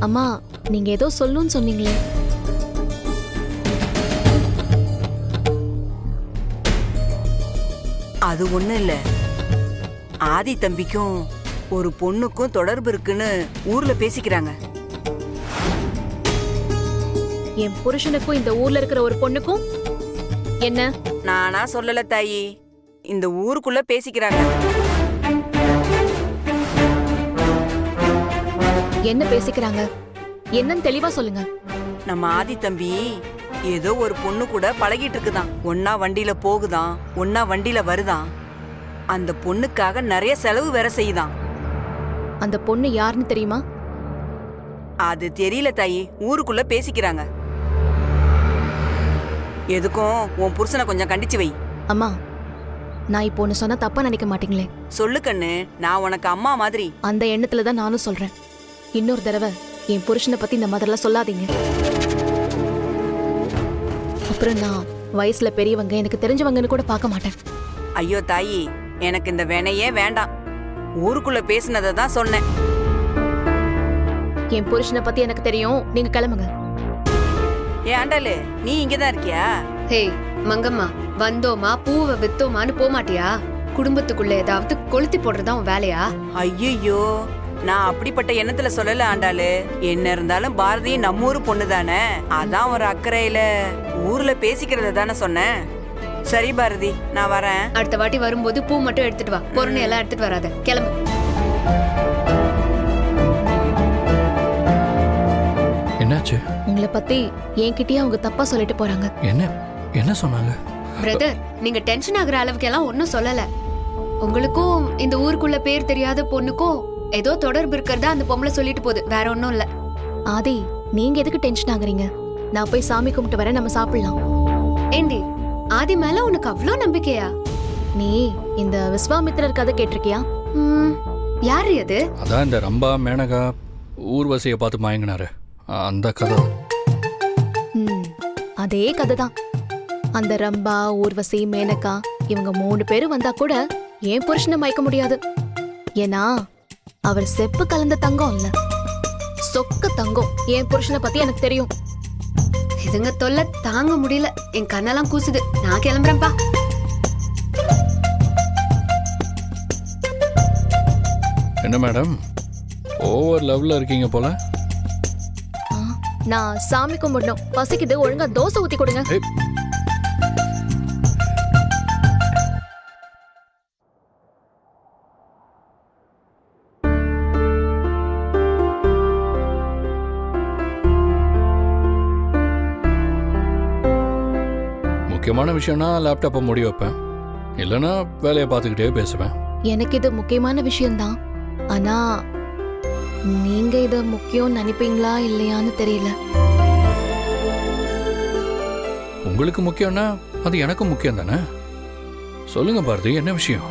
அம்மா, நீங்க ஏதோ சொல்லணும்னு சொன்னீங்களே. அது ஒண்ணு இல்ல, ஆதி தம்பிக்கும் ஒரு பொண்ணுக்கும் தொடர்பு இருக்குன்னு ஊர்ல பேசிக்கிறாங்க. என் புருஷனுக்கும் இந்த ஊர்ல இருக்கிற ஒரு பொண்ணுக்கும் என்ன? நானா சொல்லல தாயி, இந்த ஊருக்குள்ள பேசிக்கிறாங்க. என்ன பேசிக்கிறாங்க? என்னன்னு தெளிவா சொல்லுங்க. நம்ம ஆதி தம்பி ஏதோ ஒரு பொண்ணு கூட பழகிட்டு இருக்குதான். ஒன்னா வண்டியில போகுதான், ஒன்னா வண்டியில வருதான். அந்த பொண்ணுக்காக நிறைய செலவு வேற செய்யுதான். அந்த பொண்ணு யாருன்னு தெரியுமா? அது தெரியல தாயி, ஊருக்குள்ள பேசிக்கிறாங்க. எதுக்கும் உன் புருஷனை கொஞ்சம் கண்டிச்சு வை. அம்மா, நான் இப்போ ஒன்னு சொன்னா தப்பா நினைக்க மாட்டீங்களே? சொல்லு கண்ணு, நான் உனக்கு அம்மா மாதிரி. அந்த எண்ணத்துல தான் நானும் சொல்றேன். இன்னொரு தடவை என் புருஷனை பத்தி இந்த மாதிரிலாம் சொல்லாதீங்க. அப்புறம் நான் வயசுல பெரியவங்க, எனக்கு தெரிஞ்சவங்கன்னு கூட பார்க்க மாட்டேன். ஐயோ தாயி, எனக்கு இந்த வேணையே வேண்டாம். ஊருக்குள்ள பேசினதை தான் சொன்னேன். என் புருஷனை பத்தி எனக்கு தெரியும், நீங்க கிளம்புங்க. ஏ ஆண்டாளு, நீ இங்கதான் இருக்கியா? ஹே மங்கம்மா, வந்தோமா பூவை வித்தோமான்னு போமாட்டியா? குடும்பத்துக்குள்ள ஏதாவது கொளுத்தி போடுறதா உன் வேலையா? ஐயோ, நான் அப்படிப்பட்ட எண்ணத்துல சொல்லல ஆண்டாளு. என்ன இருந்தாலும் பாரதி நம்ம ஊரு பொண்ணு தானே, அதான் ஒரு அக்கறையில ஊர்ல பேசிக்கிறத தானே சொன்னேன். சரி பாரதி, நான் வரேன். அடுத்த வாட்டி வரும்போது பூ மட்டும் எடுத்துட்டு வா, பொருள் எல்லாம் எடுத்துட்டு வராத. கிளம்பு. என்னாச்சு? உங்களை பத்தி என்கிட்டயே அவங்க தப்பா சொல்லிட்டு போறாங்க. என்ன சொன்னாங்க? பிரதர், நீங்க டென்ஷன் ஆகுற அளவுக்கு எல்லாம் ஒன்னும் சொல்லல. உங்களுக்கும் இந்த ஊருக்குள்ள பேர் தெரியாத பொண்ணுக்கும் ஏதோ தொடர்பு இருக்கிறதா அந்த பொம்பளை சொல்லிட்டு போகுது, வேற ஒன்னும் இல்ல. ஆதி, நீங்க எதுக்கு டென்ஷன் ஆகுறீங்க? நான் போய் சாமி கும்பிட்டு வரேன், நம்ம சாப்பிடலாம். ஏண்டி, ஆதி மேல உனக்கு அவ்ளோ நம்பிக்கையா? நீ இந்த விஸ்வாமித்திரர் கதை கேட்டிருக்கியா? யாரு அது? அதான் இந்த ரம்பா மேனகா ஊர்வசியை பார்த்து மயங்கினாரு, அந்த கதை. அதே கதை தான். அந்த ரம்பா, ஊர்வசி, மேனகா இவங்க 3 பேரும் வந்தா கூட என் புருஷனை மயக்க முடியாது. ஏன்னா அவர் செப்பு கலந்த தங்கம் இல்ல, சொக்க தங்கம். என் புருஷனை பத்தி எனக்கு தெரியும். இதுங்க தொல்லை தாங்க முடியல, என் கண்ணெல்லாம் கூசுது. நான் கிளம்புறேன்ப்பா. என்ன மேடம், ஓவர் லெவல்ல இருக்கீங்க போல. நான் சாமி கும்பிடணும், பசிக்குது. ஒழுங்கா தோசை ஊத்தி கொடுங்க. முக்கியமான விஷயம்னா லேப்டாப்பை மூடி வைப்பேன், இல்லைன்னா வேலையை பார்த்துக்கிட்டே பேசுவேன். எனக்கு இது முக்கியமான விஷயம்தான். ஆனா நீங்க இத முக்கியம் நினைப்பீங்களா இல்லையான்னு தெரியல. உங்களுக்கு முக்கியம்னா அது எனக்கும் முக்கியம் தானே. சொல்லுங்க பாரதி, என்ன விஷயம்?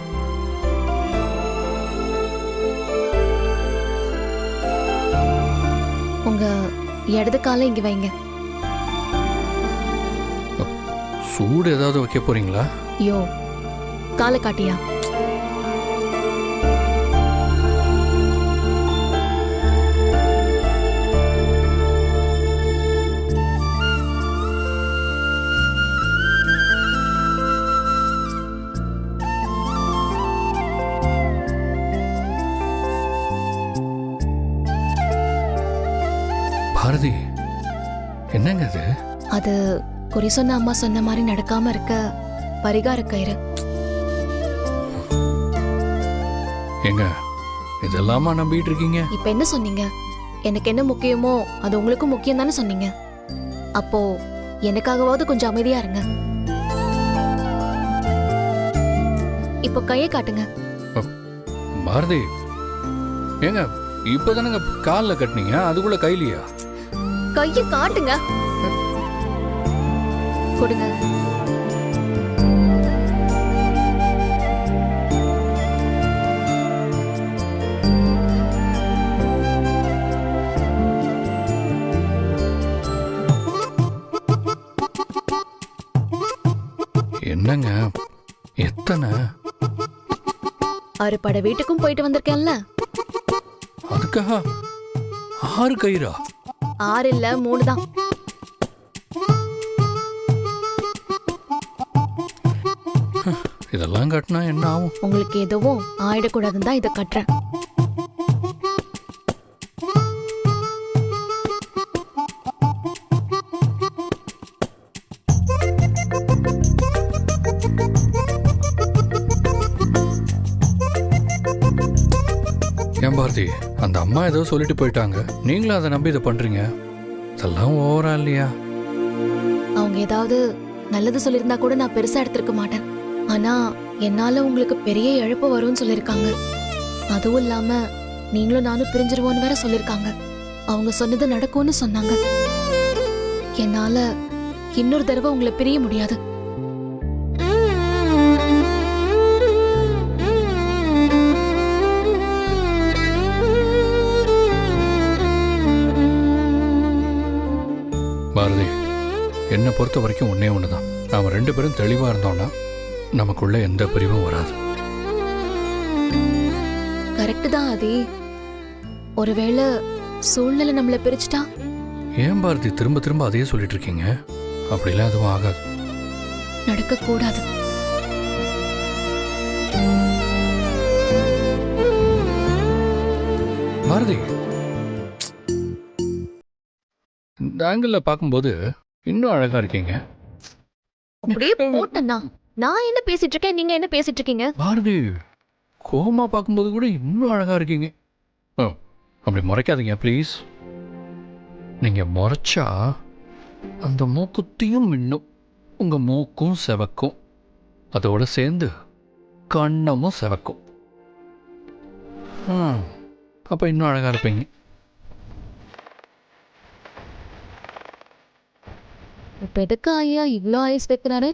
உங்க இடது காலை இங்க வைங்க. சூடு ஏதாவது வைக்க போறீங்களா? யோ, காலை காட்டியா? பாரதி, என்னங்க அது? அது குறி சொன்ன அம்மா சொன்ன மாதிரி நடக்காம இருக்க பரிகார கயிறு. எங்க இதெல்லாமா நம்பிட்டு இருக்கீங்க? இப்ப என்ன சொன்னீங்க? எனக்கு என்ன முக்கியமோ அது உங்களுக்கும் முக்கியம் தானே சொன்னீங்க. அப்போ எனக்காகவாவது கொஞ்சம் அமைதியா இருங்க. இப்போ கையை காட்டுங்க. பாரதி, ஏங்க இப்பதானங்க கால்ல கட்டினீங்க, அதுக்குள்ள கையிலையா? கையை காட்டுங்க. கொடுங்க. என்னங்க எத்தனை? அறுபடை வீட்டுக்கும் போயிட்டு வந்திருக்கேன்ல. அதுக்காக 6 கயிறா? 6 இல்ல 3 தான். இதெல்லாம் கட்டினா என்ன ஆகும்? உங்களுக்கு எதுவும் ஆயிடக்கூடாதுன்னு தான் இதை கட்டுறேன். ஏன் பாரதி, அந்த அம்மா ஏதோ சொல்லிட்டு போயிட்டாங்க, நீங்களும் அதை நம்பி இதை பண்றீங்க. இதெல்லாம் ஓவரா இல்லையா? அவங்க ஏதாவது நல்லது சொல்லியிருந்தா கூட நான் பெருசா எடுத்திருக்க மாட்டேன். ஆனா என்னால உங்களுக்கு பெரிய இழப்பு வரும்னு சொல்லியிருக்காங்க. அதுவும் இல்லாம நீங்களும் நானும் பிரிஞ்சிருவோன்னு வேற சொல்லியிருக்காங்க. அவங்க சொன்னது நடக்கும்னு சொன்னாங்க. என்னால இன்னொரு தடவை உங்களை பிரிய முடியாது. பாரதி, என்னை பொறுத்த வரைக்கும் ஒன்னே ஒண்ணுதான். நாம 2 பேரும் தெளிவா இருந்தோம்னா நமக்குள்ள எந்த பிரிவும் வராது. கரெக்ட் தான் ஆதி. ஒருவேளை சூழ்நிலை நம்மள பிரிச்சுட்டா? ஏன் பாரதி திரும்ப திரும்ப அதையே சொல்லிட்டு இருக்கீங்க? அப்படிலாம் எதுவும் ஆகாது. நடக்க கூடாது. பாரதி, இந்த ஆங்கிள் பார்க்கும்போது இன்னும் அழகா இருக்கீங்க. அப்படியே போட்டேன்னா நான் என்ன பேசிட்டு இருக்கேன், நீங்க என்ன பேசிட்டு இருக்கீங்க? பாரதி, கோமா பார்க்கும்போது கூட இன்னும் அழகா இருக்கீங்க. அப்படி முறைக்காதீங்க ப்ளீஸ். நீங்க முறைச்சா அந்த மூக்குத்தியும் மின்னும், உங்க மூக்கும் செவக்கும், அதோட சேர்ந்து கண்ணமும் செவக்கும். அப்ப இன்னும் அழகா இருப்பீங்க. இப்ப எதுக்கு ஐயா இவ்வளோ ஐஸ் வைக்கிறாரு?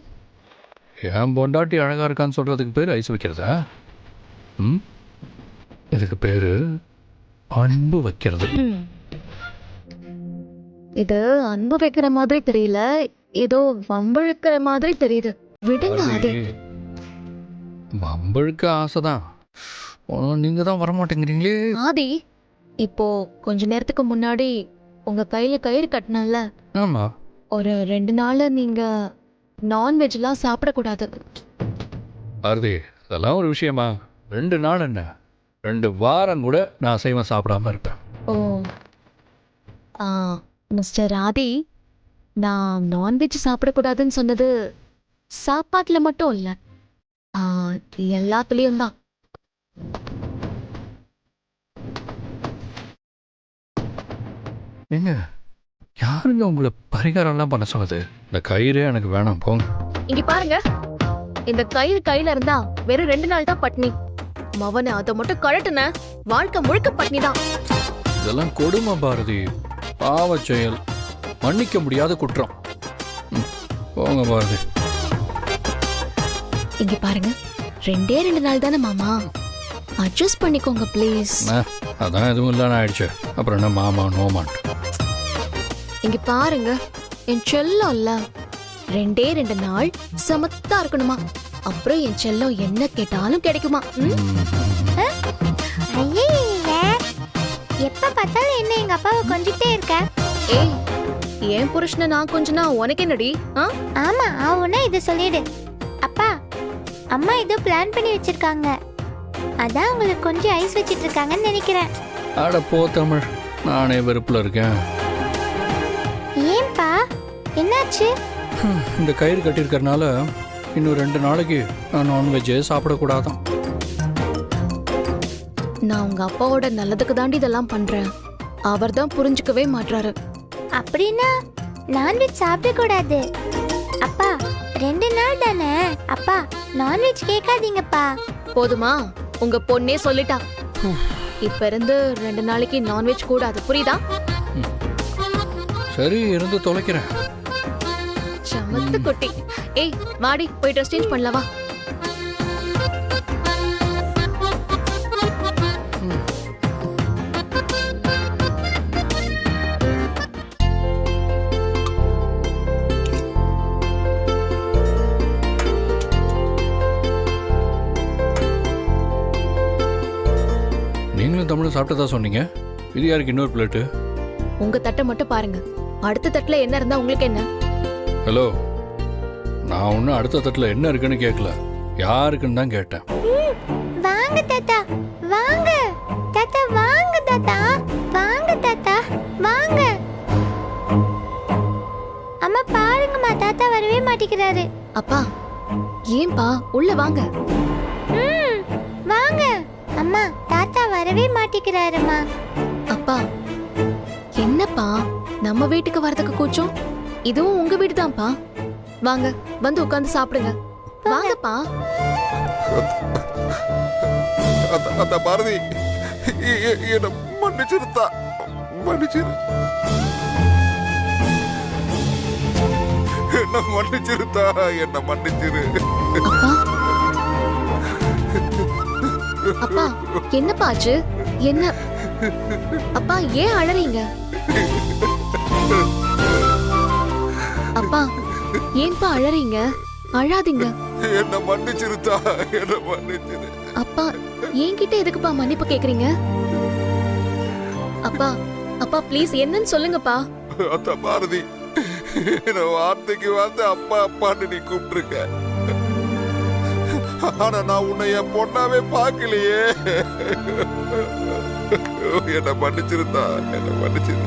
என் பொண்டாட்டி அழகா இருக்கான்னு சொல்றதுக்கு பேர் ஐஸ் வைக்கிறதா? இதுக்கு பேரு அன்பு வைக்கிறது. இது அன்பு வைக்கிற மாதிரி தெரியல, ஏதோ வம்பிழுக்கிற மாதிரி தெரியுது. விடுங்க அது. வம்பிழுக்க ஆசைதான், நீங்க தான் வரமாட்டேங்கிறீங்களே. ஆதி, இப்போ கொஞ்ச நேரத்துக்கு முன்னாடி உங்க கையில கயிறு கட்டினல, ஆமா, ஒரு 2 நாள் நீங்க நான்வெஜ்லாம் சாப்பிடக்கூடாது. பாரதி, அதெல்லாம் ஒரு விஷயமா? 2 நாள் என்ன, 2 வாரம் கூட நான் அசைவம் சாப்பிடாம இருப்பேன். ஓ, மிஸ்டர் ஆதி, நான் நான்வெஜ் சாப்பிடக்கூடாதுன்னு சொன்னது சாப்பாட்டுல மட்டும் இல்ல, எல்லாத்துலயும் தான். ஏங்க, யாருங்க உங்களை பரிகாரம்லாம் பண்ண சொன்னது? இந்த கயிறே எனக்கு வேணாம், போங்க. இங்க பாருங்க, இந்த கயிறு கையில இருந்தா வெறும் 2 நாள் தான் பட்னி. மவன அதை மட்டும் கழட்டுன, வாழ்க்கை முழுக்க பட்னி தான். இதெல்லாம் கொடுமை பாரதி, பாவ செயல், மன்னிக்க முடியாத குற்றம். போங்க பாரதி. இங்க பாருங்க, 2 நாள் தானே மாமா, அட்ஜஸ்ட் பண்ணிக்கோங்க ப்ளீஸ். அதான் எதுவும் இல்லைன்னு ஆயிடுச்சு, அப்புறம் என்ன மாமா நோமான்ட்டு. இங்க பாருங்க, என் செல்லம் இல்ல, 2 நாள் சமத்தா இருக்கணுமா, அப்புறம் என் செல்லம் என்ன கேட்டாலும் கிடைக்குமா. எப்ப பார்த்தாலும் என்ன எங்க அப்பாவை கொஞ்சிட்டே இருக்க? ஏய், என் புருஷனை நான் கொஞ்சனா உனக்கு என்னடி? ஆமா, ஆவுன்னா இதை சொல்லிடு. அப்பா, அம்மா ஏதோ பிளான் பண்ணி வச்சிருக்காங்க, அதான் உங்களுக்கு கொஞ்சம் ஐஸ் வச்சிட்டு இருக்காங்கன்னு நினைக்கிறேன். அட போ தமிழ், நானே வெறுப்புல இருக்கேன். ஏன்பா, என்னாச்சு? இந்த கயிறு கட்டியிருக்கறனால இன்னும் 2 நாளைக்கு நான் நான்வெஜ்ஜே சாப்பிடக்கூடாதான். நான் உங்க அப்பாவோட நல்லதுக்கு தாண்டி இதெல்லாம் பண்றேன், அவர் தான் புரிஞ்சுக்கவே மாட்டாரு. அப்படின்னா நான்வெஜ் சாப்பிடக்கூடாது. அப்பா, 2 நாள் தானே. அப்பா, நான்வெஜ் கேட்காதீங்கப்பா. போதுமா? உங்க பொண்ணே சொல்லிட்டா, இப்ப இருந்து 2 நாளைக்கு நான்வெஜ் கூடாது, புரியுதா? சரி, இருந்து தொலைக்கிறேன். சமத்து குட்டி. ஏய் வாடி, போய் ட்ரெஸ் சேஞ்ச் பண்ணலாம் வா. நீங்களும் தமிழும் சாப்பிட்டதா சொன்னீங்க, இது யாருக்கு இன்னொரு பிளேட்டு? உங்க தட்டை மட்டும் பாருங்க. அடுத்த தட்டுல என்ன இருந்தா உங்களுக்கு என்ன? ஹலோ, நான் ஒன்றும் அடுத்த தட்டில் என்ன இருக்குன்னு கேட்கல, யாருக்குன்னு தான் கேட்டேன். வாங்க தாத்தா, வாங்க தாத்தா, வாங்க தாத்தா, வாங்க தாத்தா, வாங்க. அம்மா பாருங்கம்மா, தாத்தா வரவே மாட்டேங்கிறாரு. அப்பா ஏன்பா, உள்ள வாங்க. வாங்க அம்மா, தாத்தா வரவே மாட்டேங்கிறாருமா. அப்பா என்னப்பா, நம்ம வீட்டுக்கு வரதுக்கு கூச்சம்? இதுவும் உங்க வீடு தான்ப்பா. வாங்க, வந்து உட்கார்ந்து சாப்பிடுங்க. வாங்கப்பா. அந்த பாரதி என்ன மன்னிச்சிருத்தா, மன்னிச்சிரு, என்ன மன்னிச்சிருத்தா, என்ன மன்னிச்சிரு. அப்பா என்னப்பா ஆச்சு? என்ன அப்பா, ஏன் அழறீங்க? அப்பா ஏன்பா அழறீங்க? அழாதீங்க. என்ன மன்னிச்சிருத்தா, என்ன மன்னிச்சிரு. அப்பா என்கிட்ட எதுக்குப்பா மன்னிப்பு கேக்குறீங்க? அப்பா அப்பா ப்ளீஸ் என்னன்னு சொல்லுங்கப்பா. அந்த பாரதி என்ன வார்த்தைக்கு வந்து அப்பா அப்பான்னு நீ கூப்பிட்டுருக்க, ஆனா நான் உன்னை என் பொண்ணாவே பார்க்கலையே. என்ன மன்னிச்சிருந்தா, என்ன மன்னிச்சிரு.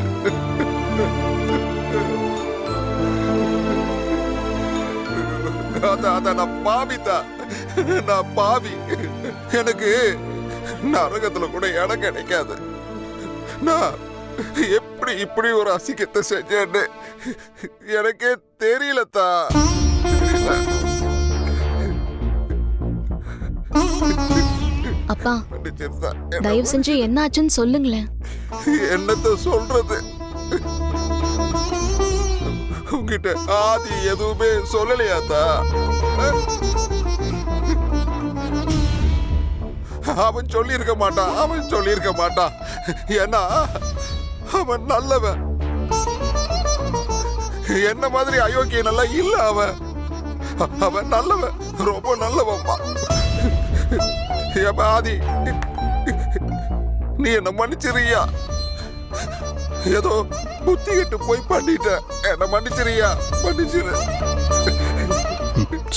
அதான் நான் பாவிதா, நான் பாவி. எனக்கு நரகத்துல கூட இடம் கிடைக்காது. நான் எப்படி இப்படி ஒரு அசிங்கத்தை செஞ்சேன்னு எனக்கே தெரியலத்தா. அப்பா தயவு செஞ்சு என்ன ஆச்சுன்னு சொல்லுங்களேன். என்னத்த சொல்றது, உங்ககிட்ட ஆதி எதுவுமே சொல்லலையாத்தா? அவன் சொல்லி இருக்க மாட்டான், அவன் சொல்லி இருக்க மாட்டான். ஏன்னா அவன் நல்லவன், என்ன மாதிரி அயோக்கிய நல்லா இல்ல. அவன் நல்லவன், ரொம்ப நல்லவன்ப்பா. ஆதி நீ என்ன மன்னிச்சிரியா, ஏதோ புத்தி கெட்டு போய் பண்ணிட்ட, என்ன மன்னிச்சிரியா, மன்னிச்சிரு.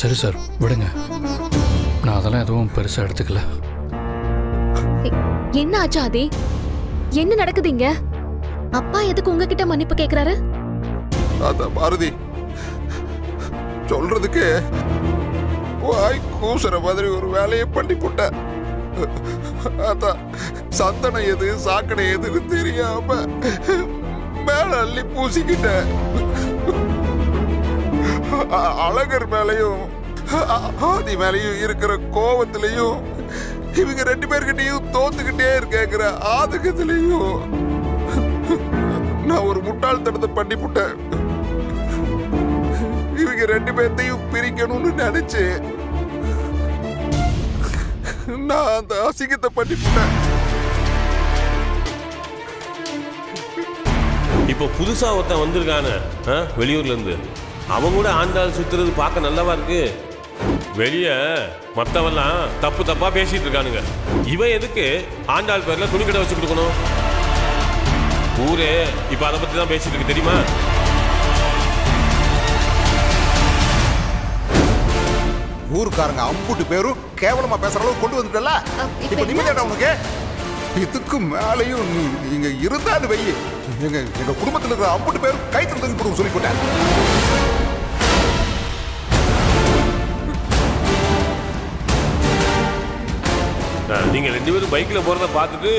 சரி சார் விடுங்க, நான் அதெல்லாம் எதுவும் பெருசா எடுத்துக்கல. என்ன ஆச்சு ஆதி? என்ன நடக்குதுங்க? அப்பா எதுக்கு உங்ககிட்ட மன்னிப்பு கேக்குறாரு? அத பாரதி சொல்றதுக்கு வாய் கூசுற மாதிரி ஒரு வேலையை பண்ணி போட்ட. அதான் சந்தனம் எது சாக்கடை எதுன்னு தெரியாம மேல அள்ளி பூசிக்கிட்ட. அழகர் மேலையும் ஆதி மேலையும் இருக்கிற கோபத்திலையும் இவங்க ரெண்டு பேர்கிட்டையும் தோத்துக்கிட்டே இருக்கேங்கிற ஆதகத்திலையும் நான் ஒரு முட்டாள்தனத்தை பண்ணி போட்டேன். இவங்க ரெண்டு பேர்த்தையும் பிரிக்கணும்னு நினைச்சு நான் அந்த அசிங்கத்தை பண்ணி போட்டேன். இப்போ புதுசா ஒருத்தன் வந்திருக்கானு வெளியூர்ல இருந்து, அவன் கூட ஆண்டாள் சுத்துறது பார்க்க நல்லவா இருக்கு. வெளியே மற்றவெல்லாம் தப்பு தப்பா பேசிட்டு இருக்கானுங்க. இவன் எதுக்கு ஆண்டாள் பேர்ல துணிக்கடை வச்சு கொடுக்கணும்? ஊரே இப்ப அதை பத்தி தான் பேசிட்டு இருக்கு, தெரியுமா? ஊருக்காரங்க அம்புட்டு பேரும் கேவலமா பேசுற அளவுக்கு கொண்டு வந்துட்டல. இப்ப நிம்மதியாடா உனக்கு? இதுக்கு மேலையும் நீங்க இருந்தான்னு வை, எங்க குடும்பத்தில் இருக்கிற அம்புட்டு பேரும் கை தந்து போடுவோம் சொல்லி போட்டேன். நீங்க ரெண்டு பேரும் பைக்ல போறத பார்த்துட்டு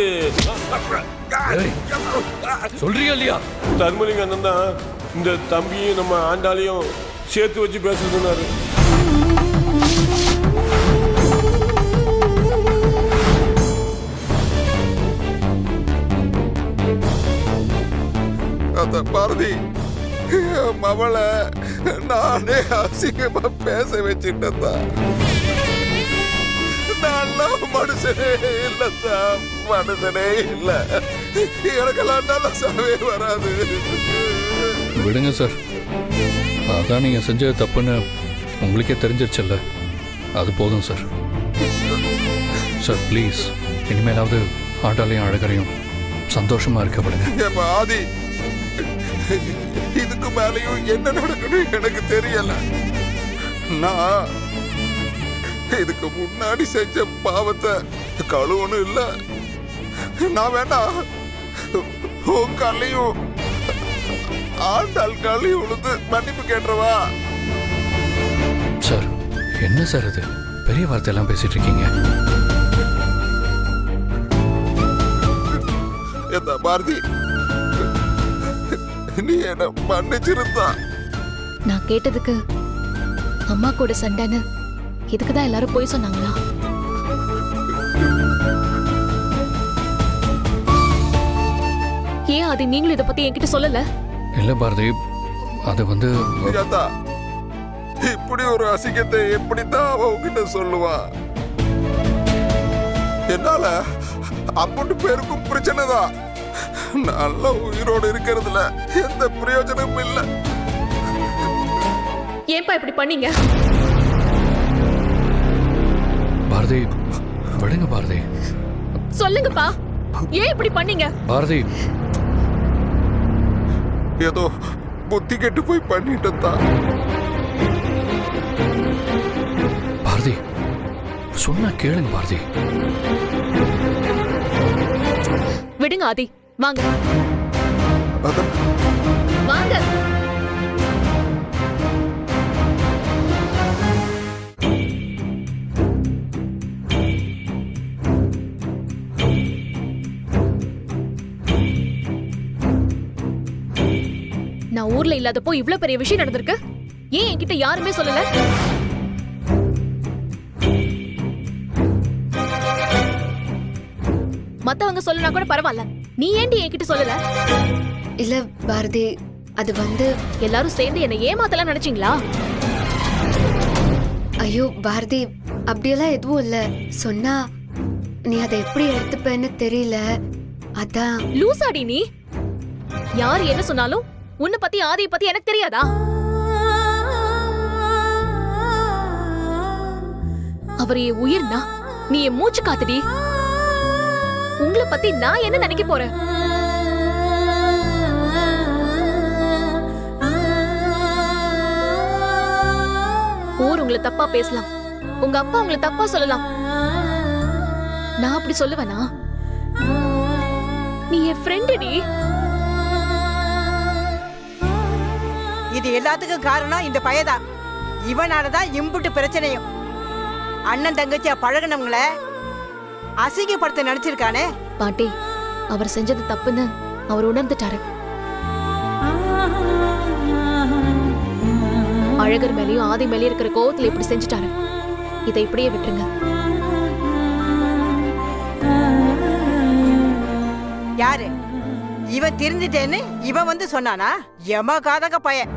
சொல்றீங்க இல்லையா? தர்மலிங்க அண்ணன் தான் இந்த தம்பியும் நம்ம ஆண்டாளையும் சேர்த்து வச்சு பேச சொன்னாரு. அந்த பாரதி மவளை நானே அசிங்கமா பேச வச்சுட்டேன். நான் மனுஷனே இல்ல, மனுஷனே இல்ல. எனக்கெல்லாம் நல்ல சாவே வராது. விடுங்க சார், அதான் நீங்க செஞ்சது தப்புன்னு உங்களுக்கே தெரிஞ்சிருச்சுல்ல, அது போதும் சார். சார் ப்ளீஸ், இனிமேலாவது ஆண்டாலையும் அழகரையும் சந்தோஷமா இருக்க விடுங்க. ஏப்பா ஆதி, இதுக்கு மேலேயும் என்ன நடக்கணும் எனக்கு தெரியல. நான் இதுக்கு முன்னாடி செஞ்ச பாவத்தை கழுவணும் இல்ல. நான் வேணா உன் காலையும் ஆண்டாள் காலையும் உழுது மன்னிப்பு கேட்டுறவா? சார், என்ன சார் இது? பெரிய வார்த்தையெல்லாம் பேசிட்டு இருக்கீங்க. என்ன பாரதி, நீ என்ன மன்னிச்சிருந்தா நான் கேட்டதுக்கு அம்மா கூட சண்டைன்னு இதுக்குதான் எல்லாரும் போய் சொன்னாங்களா? ஏன் அது நீங்களும் இதை பத்தி என்கிட்ட சொல்லல? இல்ல பாரதி, அது வந்து ஏத்தா, இப்படி ஒரு அசிங்கத்தை எப்படித்தான் அவ உங்ககிட்ட சொல்லுவா? என்னால அம்புட்டு பேருக்கும் பிரச்சனை தான். நல்ல உயிரோடு இருக்கிறதுல எந்த பிரயோஜனமும் இல்ல. ஏன்பா இப்படி பண்ணீங்க? பாரதி, விடுங்க பாரதி. சொல்லுங்கப்பா, ஏன் இப்படி பண்ணீங்க? பாரதி, ஏதோ புத்தி கெட்டு போய் பண்ணிட்டு தான். பாரதி, சொன்னா கேளுங்க பாரதி. விடுங்க ஆதி, வாங்க அதான் வாங்க. நான் ஊர்ல இல்லாதப்போ இவ்ளோ பெரிய விஷயம் நடந்திருக்கு. ஏன் என்கிட்ட யாருமே சொல்லல? மத்தவங்க சொல்லனா கூட பரவாயில்ல, நீ ஏன்டி என்கிட்ட சொல்லல? இல்ல பாரதி, அது வந்து எல்லாரும் சேர்ந்து என்ன ஏமாத்தலாம் நினைச்சீங்களா? ஐயோ பாரதி, அப்படியெல்லாம் எதுவும் இல்ல. சொன்னா நீ அதை எப்படி எடுத்துப்பேன்னு தெரியல, அதான். லூசாடி நீ. யார் என்ன சொன்னாலும் உன்னை பத்தி ஆதியை பத்தி எனக்கு தெரியாதா? அவர் என் உயிர்னா நீ என் மூச்சு காத்துடி. உங்களை பத்தி நான் என்ன நினைக்க போறேன்? ஊர் உங்களை தப்பா பேசலாம், உங்க அப்பா உங்களை தப்பா சொல்லலாம். நான் அப்படி சொல்லுவேனா? நீ என் ஃப்ரெண்டுடி. இது எல்லாத்துக்கும் காரணம் இந்த பையதான். இவனாலதான் இம்புட்டு பிரச்சனையும். அண்ணன் தங்கச்சியா பழகினவங்கள அசிங்கப்படுத்த நினைச்சிருக்கானே. பாட்டி, அவர் செஞ்சது தப்புன்னு அவர் உணர்ந்துட்டாரு. அழகர் மேலயும் ஆதி மேலயும் இருக்கிற கோவத்துல இப்படி செஞ்சுட்டாரு. இதை இப்படியே விட்டுருங்க. யாரு இவன் திருந்திட்டேன்னு இவன் வந்து சொன்னானா? எம காதக பையன்.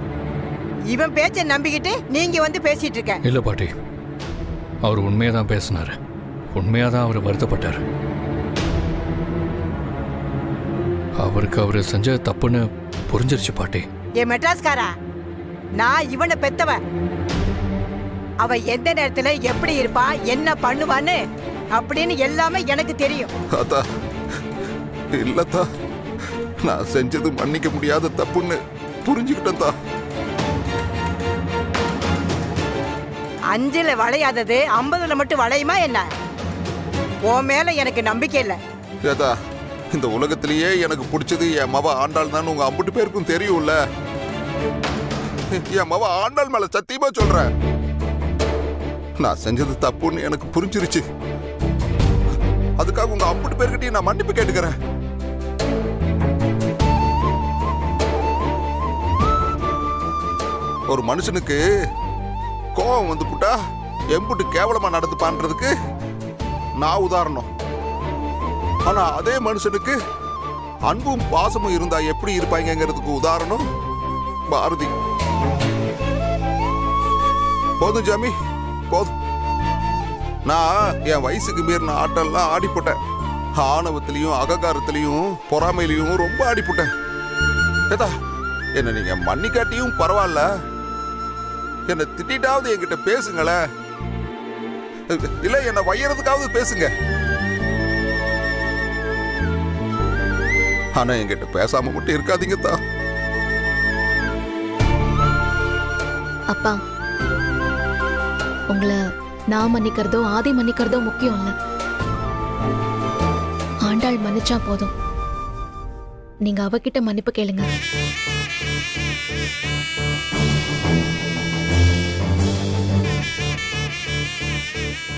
இவன் பேச்ச நம்பிக்கிட்டு நீங்க வந்து பேசிட்டு இருக்க. இல்ல பாட்டி, அவர் உண்மையா தான் பேசினாரு. உண்மையா தான் அவர் வருத்தப்பட்டார். அவருக்கு அவரு செஞ்ச தப்புன்னு புரிஞ்சிருச்சு பாட்டி. என் மெட்ராஸ்காரா, நான் இவனை பெத்தவ. அவ எந்த நேரத்துல எப்படி இருப்பா, என்ன பண்ணுவான்னு அப்படின்னு எல்லாமே எனக்கு தெரியும். அதா இல்லத்தா, நான் செஞ்சது மன்னிக்க முடியாத தப்புன்னு புரிஞ்சுக்கிட்டேன். 5ல வளையாதது 50ல மட்டும் வளையுமா என்ன? உன் மேல எனக்கு நம்பிக்கை இல்லை. ஏதா, இந்த உலகத்திலேயே எனக்கு பிடிச்சது என் மவ ஆண்டாள் தான். உங்க அம்புட்டு பேருக்கும் தெரியும்ல. என் மவ ஆண்டாள் மேல சத்தியமா சொல்றேன். நான் செஞ்சது தப்புன்னு எனக்கு புரிஞ்சிருச்சு. அதுக்காக உங்க அம்புட்டு பேர்கிட்டயும் நான் மன்னிப்பு கேட்டுக்கிறேன். ஒரு மனுஷனுக்கு கோபம் வந்து புட்டா எம்புட்டு கேவலமா நடந்துப்பான்றதுக்கு நான் உதாரணம். ஆனா அதே மனுஷனுக்கு அன்பும் பாசமும் இருந்தா எப்படி இருப்பாங்கிறதுக்கு உதாரணம் பாரதி. போதும் ஜாமி, போதும். நான் என் வயசுக்கு மீறின ஆட்டெல்லாம் ஆடி போட்டேன். ஆணவத்திலையும் அகங்காரத்திலையும் பொறாமையிலையும் ரொம்ப ஆடி போட்டேன். ஏதா, என்ன நீங்க மன்னிக்காட்டியும் பரவாயில்ல, என்ன திட்டாவது என்கிட்ட பேசுங்களேன். இல்ல என்ன வையறதுக்காவது பேசுங்க. ஆனா என்கிட்ட பேசாம மட்டும் இருக்காதீங்க தா. அப்பா, உங்களை நான் மன்னிக்கிறதோ ஆதி மன்னிக்கிறதோ முக்கியம் இல்ல. ஆண்டாள் மன்னிச்சா போதும். நீங்க அவகிட்ட மன்னிப்பு கேளுங்க.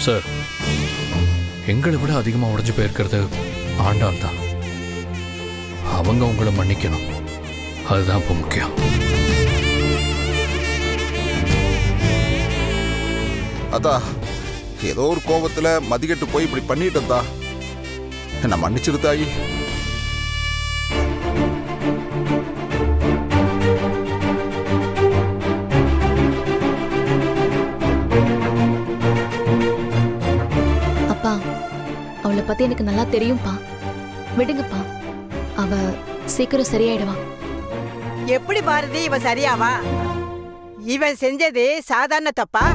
சார், எங்களை விட அதிகமாக உடைஞ்சு போயிருக்கிறது ஆண்டாள் தான். அவங்க உங்களை மன்னிக்கணும், அதுதான் இப்போ முக்கியம். அதா ஏதோ ஒரு கோபத்துல மதிக்கட்டு போய் இப்படி பண்ணிட்டேன் தா. என்ன மன்னிச்சிரு தாயி. அப்பா, அவளை பத்தி எனக்கு நல்லா தெரியும்பா. விடுங்கப்பா, அவ சீக்கிரம் சரியாயிடுவா. எப்படி பாரதி இவன் சரியாவா? இவன் செஞ்சது சாதாரண தப்பா?